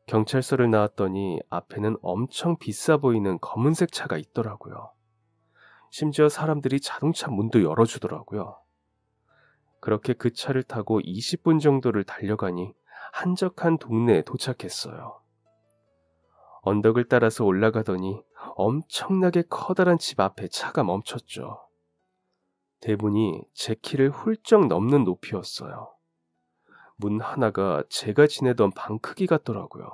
경찰서를 나왔더니 앞에는 엄청 비싸 보이는 검은색 차가 있더라고요. 심지어 사람들이 자동차 문도 열어주더라고요. 그렇게 그 차를 타고 20분 정도를 달려가니 한적한 동네에 도착했어요. 언덕을 따라서 올라가더니 엄청나게 커다란 집 앞에 차가 멈췄죠. 대문이 제 키를 훌쩍 넘는 높이였어요. 문 하나가 제가 지내던 방 크기 같더라고요.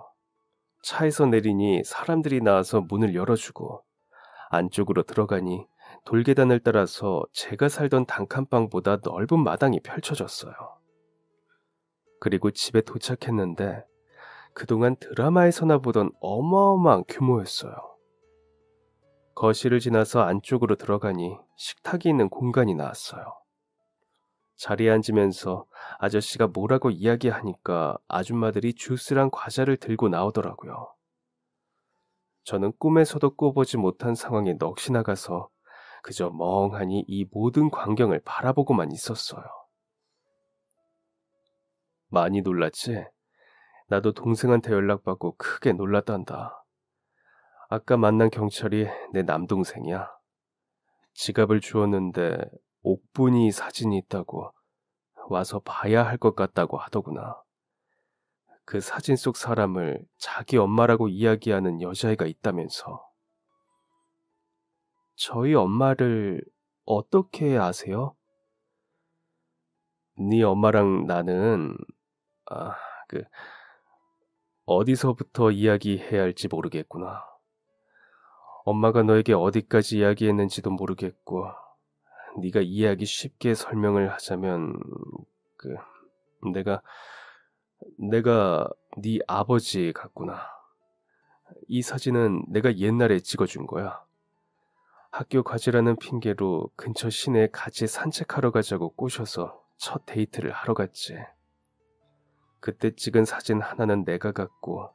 차에서 내리니 사람들이 나와서 문을 열어주고 안쪽으로 들어가니 돌계단을 따라서 제가 살던 단칸방보다 넓은 마당이 펼쳐졌어요. 그리고 집에 도착했는데 그동안 드라마에서나 보던 어마어마한 규모였어요. 거실을 지나서 안쪽으로 들어가니 식탁이 있는 공간이 나왔어요. 자리에 앉으면서 아저씨가 뭐라고 이야기하니까 아줌마들이 주스랑 과자를 들고 나오더라고요. 저는 꿈에서도 꿔보지 못한 상황에 넋이 나가서 그저 멍하니 이 모든 광경을 바라보고만 있었어요. 많이 놀랐지? 나도 동생한테 연락받고 크게 놀랐단다. 아까 만난 경찰이 내 남동생이야. 지갑을 주었는데 옥분이 사진이 있다고 와서 봐야 할 것 같다고 하더구나. 그 사진 속 사람을 자기 엄마라고 이야기하는 여자애가 있다면서. 저희 엄마를 어떻게 아세요? 네 엄마랑 나는 아, 그 어디서부터 이야기해야 할지 모르겠구나. 엄마가 너에게 어디까지 이야기했는지도 모르겠고, 네가 이해하기 쉽게 설명을 하자면 그 내가 네 아버지 같구나. 이 사진은 내가 옛날에 찍어준 거야. 학교 과제라는 핑계로 근처 시내에 같이 산책하러 가자고 꼬셔서 첫 데이트를 하러 갔지. 그때 찍은 사진 하나는 내가 갖고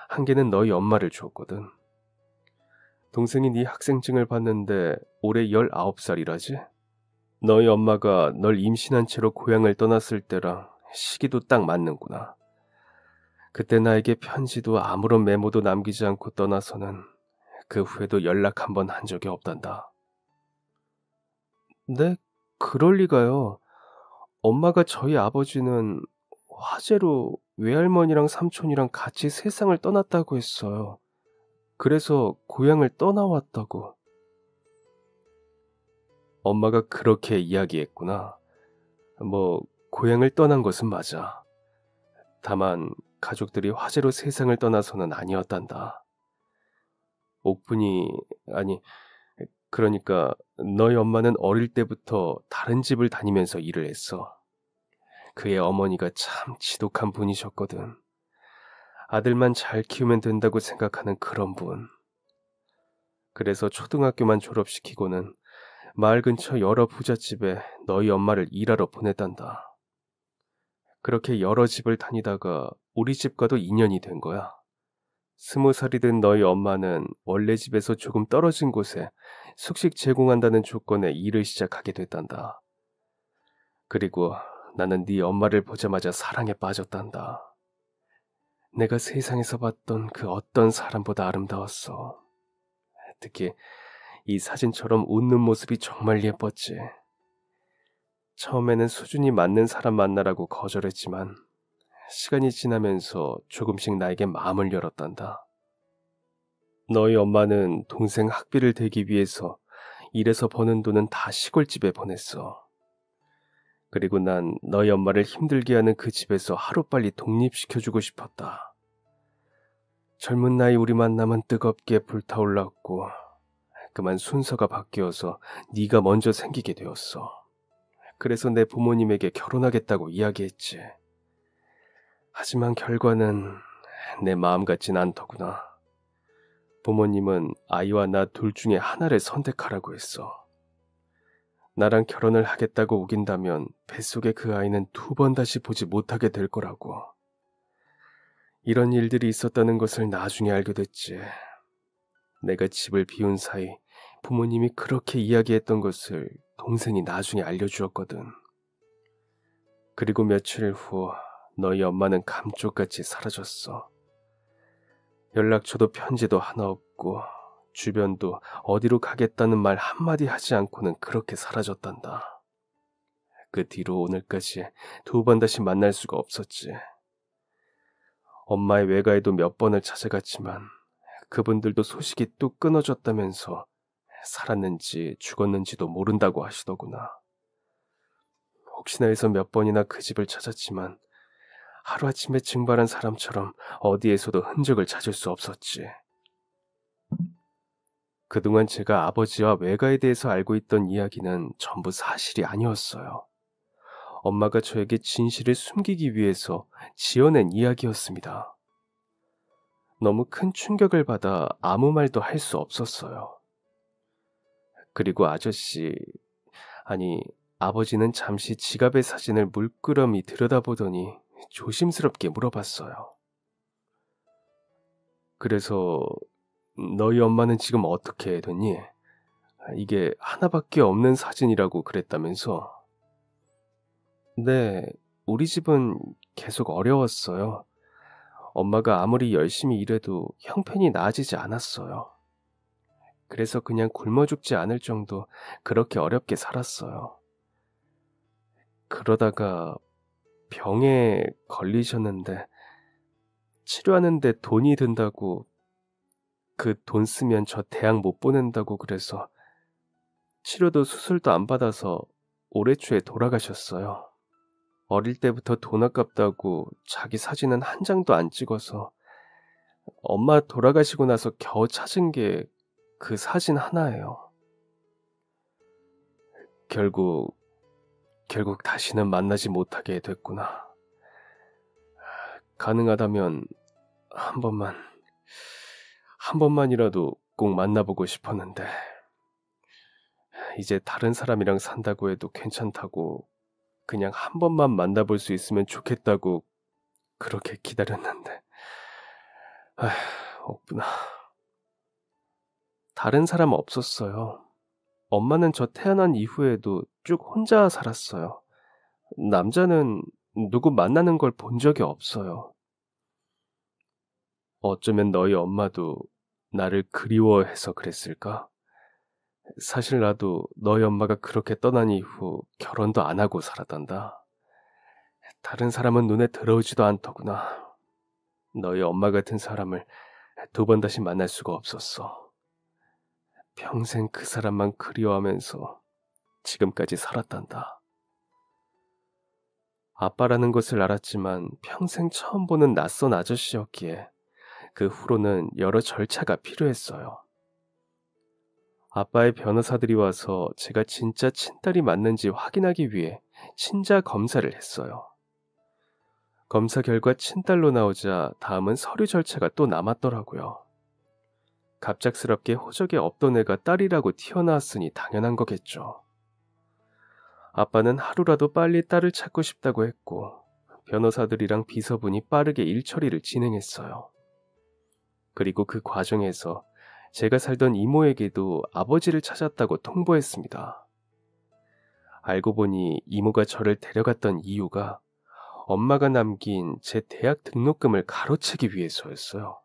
한 개는 너희 엄마를 줬거든. 동생이 네 학생증을 봤는데 올해 19살이라지? 너희 엄마가 널 임신한 채로 고향을 떠났을 때랑 시기도 딱 맞는구나. 그때 나에게 편지도 아무런 메모도 남기지 않고 떠나서는 그 후에도 연락 한 번 한 적이 없단다. 네, 그럴 리가요. 엄마가 저희 아버지는 화재로 외할머니랑 삼촌이랑 같이 세상을 떠났다고 했어요. 그래서 고향을 떠나왔다고. 엄마가 그렇게 이야기했구나. 뭐 고향을 떠난 것은 맞아. 다만 가족들이 화재로 세상을 떠나서는 아니었단다. 옥분이 아니 그러니까 너희 엄마는 어릴 때부터 다른 집을 다니면서 일을 했어. 그의 어머니가 참 지독한 분이셨거든. 아들만 잘 키우면 된다고 생각하는 그런 분. 그래서 초등학교만 졸업시키고는 마을 근처 여러 부잣집에 너희 엄마를 일하러 보냈단다. 그렇게 여러 집을 다니다가 우리 집과도 인연이 된 거야. 20살이 된 너희 엄마는 원래 집에서 조금 떨어진 곳에 숙식 제공한다는 조건에 일을 시작하게 됐단다. 그리고 나는 네 엄마를 보자마자 사랑에 빠졌단다. 내가 세상에서 봤던 그 어떤 사람보다 아름다웠어. 특히 이 사진처럼 웃는 모습이 정말 예뻤지. 처음에는 수준이 맞는 사람 만나라고 거절했지만 시간이 지나면서 조금씩 나에게 마음을 열었단다. 너희 엄마는 동생 학비를 대기 위해서 일해서 버는 돈은 다 시골집에 보냈어. 그리고 난 너희 엄마를 힘들게 하는 그 집에서 하루빨리 독립시켜주고 싶었다. 젊은 나이 우리 만남은 뜨겁게 불타올랐고 그만 순서가 바뀌어서 네가 먼저 생기게 되었어. 그래서 내 부모님에게 결혼하겠다고 이야기했지. 하지만 결과는 내 마음 같진 않더구나. 부모님은 아이와 나 둘 중에 하나를 선택하라고 했어. 나랑 결혼을 하겠다고 우긴다면 뱃속의 그 아이는 2번 다시 보지 못하게 될 거라고. 이런 일들이 있었다는 것을 나중에 알게 됐지. 내가 집을 비운 사이 부모님이 그렇게 이야기했던 것을 동생이 나중에 알려주었거든. 그리고 며칠 후 너희 엄마는 감쪽같이 사라졌어. 연락처도 편지도 하나 없고 주변도 어디로 가겠다는 말 한마디 하지 않고는 그렇게 사라졌단다. 그 뒤로 오늘까지 2번 다시 만날 수가 없었지. 엄마의 외가에도 몇 번을 찾아갔지만 그분들도 소식이 뚝 끊어졌다면서 살았는지 죽었는지도 모른다고 하시더구나. 혹시나 해서 몇 번이나 그 집을 찾았지만 하루아침에 증발한 사람처럼 어디에서도 흔적을 찾을 수 없었지. 그동안 제가 아버지와 외가에 대해서 알고 있던 이야기는 전부 사실이 아니었어요. 엄마가 저에게 진실을 숨기기 위해서 지어낸 이야기였습니다. 너무 큰 충격을 받아 아무 말도 할 수 없었어요. 그리고 아니, 아버지는 잠시 지갑의 사진을 물끄러미 들여다보더니 조심스럽게 물어봤어요. 그래서 너희 엄마는 지금 어떻게 됐니? 이게 하나밖에 없는 사진이라고 그랬다면서? 네, 우리 집은 계속 어려웠어요. 엄마가 아무리 열심히 일해도 형편이 나아지지 않았어요. 그래서 그냥 굶어 죽지 않을 정도 그렇게 어렵게 살았어요. 그러다가 병에 걸리셨는데 치료하는데 돈이 든다고 그 돈 쓰면 저 대학 못 보낸다고 그래서 치료도 수술도 안 받아서 올해 초에 돌아가셨어요. 어릴 때부터 돈 아깝다고 자기 사진은 한 장도 안 찍어서 엄마 돌아가시고 나서 겨우 찾은 게 그 사진 하나예요. 결국 다시는 만나지 못하게 됐구나. 가능하다면 한 번만이라도 꼭 만나보고 싶었는데 이제 다른 사람이랑 산다고 해도 괜찮다고 그냥 한 번만 만나볼 수 있으면 좋겠다고 그렇게 기다렸는데 없구나. 다른 사람 없었어요. 엄마는 저 태어난 이후에도 쭉 혼자 살았어요. 남자는 누구 만나는 걸 본 적이 없어요. 어쩌면 너희 엄마도 나를 그리워해서 그랬을까? 사실 나도 너희 엄마가 그렇게 떠난 이후 결혼도 안 하고 살았단다. 다른 사람은 눈에 들어오지도 않더구나. 너희 엄마 같은 사람을 두 번 다시 만날 수가 없었어. 평생 그 사람만 그리워하면서 지금까지 살았단다. 아빠라는 것을 알았지만 평생 처음 보는 낯선 아저씨였기에 그 후로는 여러 절차가 필요했어요. 아빠의 변호사들이 와서 제가 진짜 친딸이 맞는지 확인하기 위해 친자 검사를 했어요. 검사 결과 친딸로 나오자 다음은 서류 절차가 또 남았더라고요. 갑작스럽게 호적에 없던 애가 딸이라고 튀어나왔으니 당연한 거겠죠. 아빠는 하루라도 빨리 딸을 찾고 싶다고 했고 변호사들이랑 비서분이 빠르게 일처리를 진행했어요. 그리고 그 과정에서 제가 살던 이모에게도 아버지를 찾았다고 통보했습니다. 알고 보니 이모가 저를 데려갔던 이유가 엄마가 남긴 제 대학 등록금을 가로채기 위해서였어요.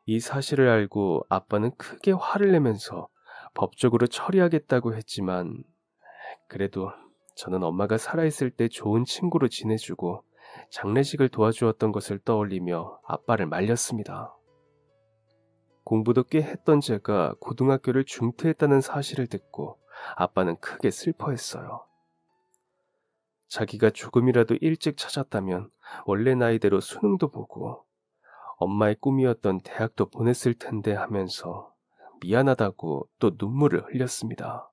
이 사실을 알고 아빠는 크게 화를 내면서 법적으로 처리하겠다고 했지만 그래도 저는 엄마가 살아있을 때 좋은 친구로 지내주고 장례식을 도와주었던 것을 떠올리며 아빠를 말렸습니다. 공부도 꽤 했던 제가 고등학교를 중퇴했다는 사실을 듣고 아빠는 크게 슬퍼했어요. 자기가 조금이라도 일찍 찾았다면 원래 나이대로 수능도 보고 엄마의 꿈이었던 대학도 보냈을 텐데 하면서 미안하다고 또 눈물을 흘렸습니다.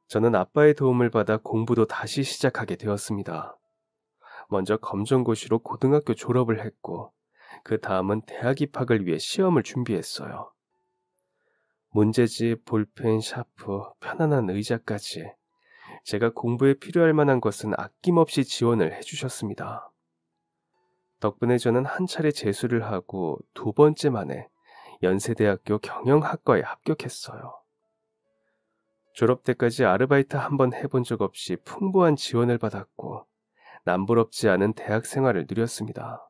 저는 아빠의 도움을 받아 공부도 다시 시작하게 되었습니다. 먼저 검정고시로 고등학교 졸업을 했고 그 다음은 대학 입학을 위해 시험을 준비했어요. 문제집, 볼펜, 샤프, 편안한 의자까지 제가 공부에 필요할 만한 것은 아낌없이 지원을 해주셨습니다. 덕분에 저는 한 차례 재수를 하고 두 번째 만에 연세대학교 경영학과에 합격했어요. 졸업 때까지 아르바이트 한 번 해본 적 없이 풍부한 지원을 받았고 남부럽지 않은 대학 생활을 누렸습니다.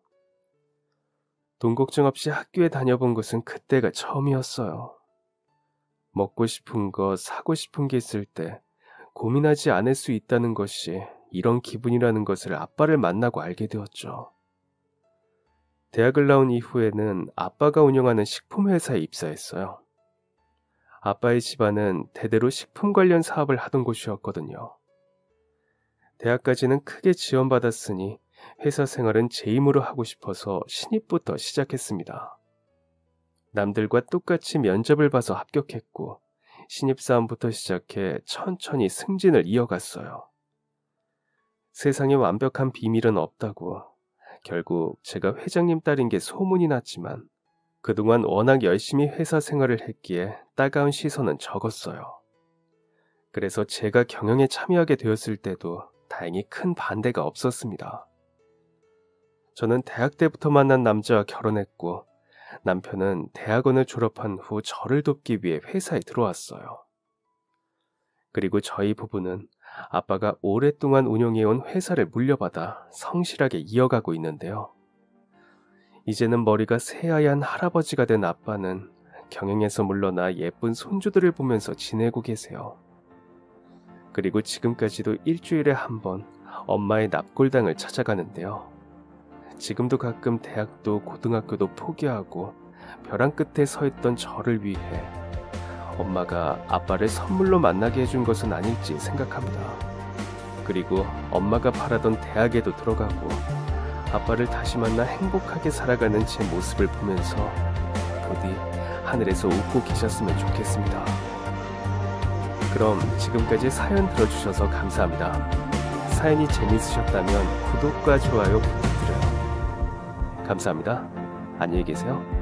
돈 걱정 없이 학교에 다녀본 것은 그때가 처음이었어요. 먹고 싶은 거, 사고 싶은 게 있을 때 고민하지 않을 수 있다는 것이 이런 기분이라는 것을 아빠를 만나고 알게 되었죠. 대학을 나온 이후에는 아빠가 운영하는 식품회사에 입사했어요. 아빠의 집안은 대대로 식품 관련 사업을 하던 곳이었거든요. 대학까지는 크게 지원받았으니 회사 생활은 제 힘으로 하고 싶어서 신입부터 시작했습니다. 남들과 똑같이 면접을 봐서 합격했고 신입사원부터 시작해 천천히 승진을 이어갔어요. 세상에 완벽한 비밀은 없다고 결국 제가 회장님 딸인 게 소문이 났지만 그동안 워낙 열심히 회사 생활을 했기에 따가운 시선은 적었어요. 그래서 제가 경영에 참여하게 되었을 때도 다행히 큰 반대가 없었습니다. 저는 대학 때부터 만난 남자와 결혼했고 남편은 대학원을 졸업한 후 저를 돕기 위해 회사에 들어왔어요. 그리고 저희 부부는 아빠가 오랫동안 운영해온 회사를 물려받아 성실하게 이어가고 있는데요. 이제는 머리가 새하얀 할아버지가 된 아빠는 경영에서 물러나 예쁜 손주들을 보면서 지내고 계세요. 그리고 지금까지도 일주일에 한 번 엄마의 납골당을 찾아가는데요. 지금도 가끔 대학도 고등학교도 포기하고 벼랑 끝에 서 있던 저를 위해 엄마가 아빠를 선물로 만나게 해준 것은 아닐지 생각합니다. 그리고 엄마가 바라던 대학에도 들어가고 아빠를 다시 만나 행복하게 살아가는 제 모습을 보면서 부디 하늘에서 웃고 계셨으면 좋겠습니다. 그럼 지금까지 사연 들어주셔서 감사합니다. 사연이 재밌으셨다면 구독과 좋아요 부탁드려요. 감사합니다. 안녕히 계세요.